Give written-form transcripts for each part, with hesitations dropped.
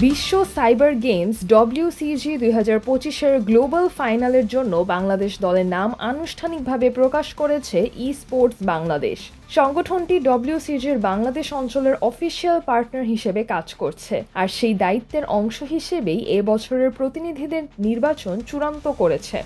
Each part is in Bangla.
বিশ্ব সাইবার গেমস WCG 2025-এর গ্লোবাল ফাইনালের জন্য বাংলাদেশ দলের নাম আনুষ্ঠানিকভাবে প্রকাশ করেছে স্পোর্টস বাংলাদেশ। সংগঠনটি WCG-র বাংলাদেশ অঞ্চলের অফিসিয়াল পার্টনার হিসেবে কাজ করছে, আর সেই দায়িত্বের অংশ হিসেবেই এ বছরের প্রতিনিধিদের নির্বাচন চূড়ান্ত করেছে।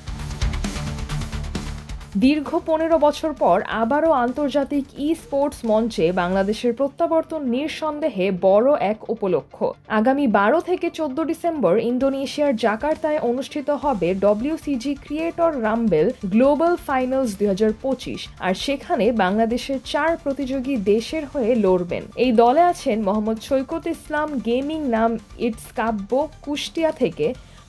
দীর্ঘ 15 বছর পর আবারও আন্তর্জাতিক স্পোর্টস মঞ্চে বাংলাদেশের প্রত্যাবর্তন নিঃসন্দেহে বড় এক উপলক্ষ। আগামী 12 থেকে 14 ডিসেম্বর ইন্দোনেশিয়ার জাকার্তায় অনুষ্ঠিত হবে WCG ক্রিয়েটর রাম্বেল গ্লোবাল ফাইনালস 2025, আর সেখানে বাংলাদেশের 4 প্রতিযোগী দেশের হয়ে লড়বেন। এই দলে আছেন মোহাম্মদ সৈকত ইসলাম গেমিং নাম ইটস কাব্য কুষ্টিয়া থেকে,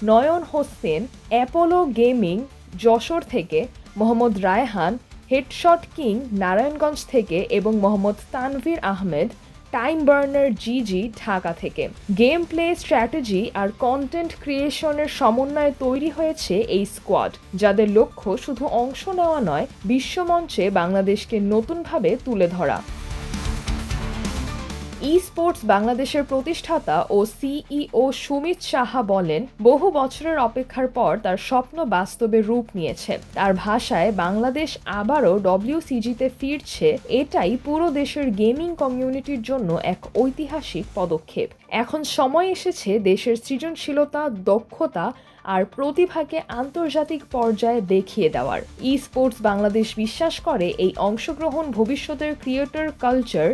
নয়ন হোসেন অ্যাপোলো গেমিং যশোর থেকে, মোহাম্মদ রায়হান হেডশট কিং নারায়ণগঞ্জ থেকে এবং মোহাম্মদ তানভীর আহমেদ টাইম বার্নার জিজি ঢাকা থেকে। গেম প্লে, স্ট্র্যাটেজি আর কন্টেন্ট ক্রিয়েশনের সমন্বয়ে তৈরি হয়েছে এই স্কোয়াড, যাদের লক্ষ্য শুধু অংশ নেওয়া নয়, বিশ্বমঞ্চে বাংলাদেশকে নতুনভাবে তুলে ধরা। স্পোর্টস বাংলাদেশের প্রতিষ্ঠাতা ও CEO সুমিত সাহা বলেন, বহু বছরের অপেক্ষার পর তার স্বপ্ন বাস্তবে রূপ নিয়েছে। তার ভাষায়, বাংলাদেশ আবারও WCG-তে ফিরছে, এটাই পুরো দেশের গেমিং কমিউনিটির জন্য এক ঐতিহাসিক পদক্ষেপ। এখন সময় এসেছে দেশের সৃজনশীলতা, দক্ষতা আর প্রতিভাকে আন্তর্জাতিক পর্যায়ে দেখিয়ে দেওয়ার। স্পোর্টস বাংলাদেশ বিশ্বাস করে এই অংশগ্রহণ ভবিষ্যতের ক্রিয়েটর কালচার,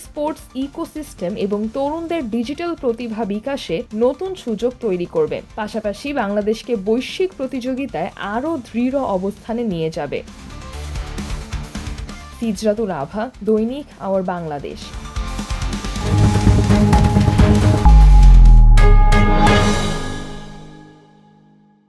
স্পোর্টস ইকোসিস্টেম এবং তরুণদের ডিজিটাল প্রতিভা বিকাশে নতুন সুযোগ তৈরি করবে, পাশাপাশি বাংলাদেশকে বৈশ্বিক প্রতিযোগিতায় আরও দৃঢ় অবস্থানে নিয়ে যাবে। সিজরাতুল আভা, দৈনিক আওয়ার বাংলাদেশ।